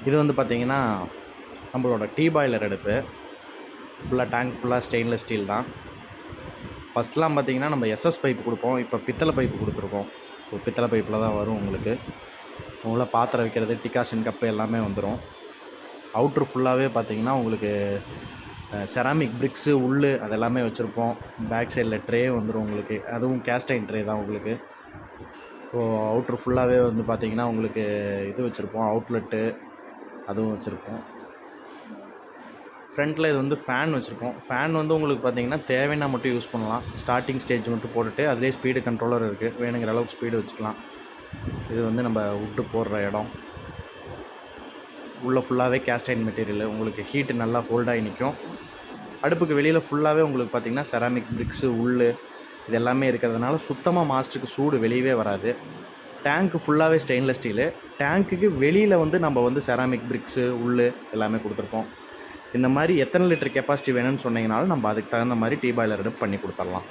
இது வந்து பார்த்திங்கன்னா நம்மளோட டீ பாய்லர் அடுப்பு. ஃபுல்லாக டேங்க் ஃபுல்லாக ஸ்டெயின்லெஸ் ஸ்டீல் தான். ஃபஸ்ட்லாம் பார்த்திங்கன்னா நம்ம எஸ்எஸ் பைப்பு கொடுப்போம், இப்போ பித்தளை பைப்பு கொடுத்துருக்கோம். ஸோ பித்தளை பைப்பில் தான் வரும் உங்களுக்கு. உள்ள பாத்திரம் வைக்கிறது, டிகாஷன் கப்பு எல்லாமே வந்துடும். அவுட்ரு ஃபுல்லாகவே பார்த்திங்கன்னா உங்களுக்கு செராமிக் பிரிக்ஸு உள்ளு அதெல்லாமே வச்சுருப்போம். பேக் சைடில் ட்ரே வந்துடும் உங்களுக்கு, அதுவும் கேஸ்டைன் ட்ரே தான் உங்களுக்கு. ஸோ அவுட்ரு ஃபுல்லாகவே வந்து பார்த்திங்கன்னா உங்களுக்கு இது வச்சுருப்போம், அவுட்லெட்டு அதுவும் வச்சுருப்போம். ஃப்ரண்ட்டில் இது வந்து ஃபேன் வச்சுருப்போம். ஃபேன் வந்து உங்களுக்கு பார்த்திங்கன்னா தேவைன்னா மட்டும் யூஸ் பண்ணலாம். ஸ்டார்டிங் ஸ்டேஜ் மட்டும் போட்டுட்டு அதிலே ஸ்பீடு கண்ட்ரோலர் இருக்குது, வேணுங்கிற அளவுக்கு ஸ்பீடு வச்சுக்கலாம். இது வந்து நம்ம வுட்டு போடுற இடம். உள்ளே ஃபுல்லாகவே கேஸ்டைன் மெட்டீரியல், உங்களுக்கு ஹீட்டு நல்லா ஹோல்டாகி நிற்கும். அடுப்புக்கு வெளியில் ஃபுல்லாகவே உங்களுக்கு பார்த்திங்கன்னா செராமிக் பிரிக்ஸு உள்ளு இது எல்லாமே இருக்கிறதுனால சுத்தமாக மாஸ்டருக்கு சூடு வெளியவே வராது. டேங்க்கு ஃபுல்லாகவே ஸ்டெயின்லெஸ் ஸ்டீலு. டேங்க்குக்கு வெளியில் வந்து நம்ம வந்து செராமிக் பிரிக்ஸு உள்ளு எல்லாமே கொடுத்துருக்கோம். இந்த மாதிரி எத்தனை லிட்டர் கெப்பாசிட்டி வேணும்னு சொன்னீங்கனாலும் நம்ம அதுக்கு தகுந்த மாதிரி டீ பாய்லர் அடுப்பு பண்ணி கொடுத்துடலாம்.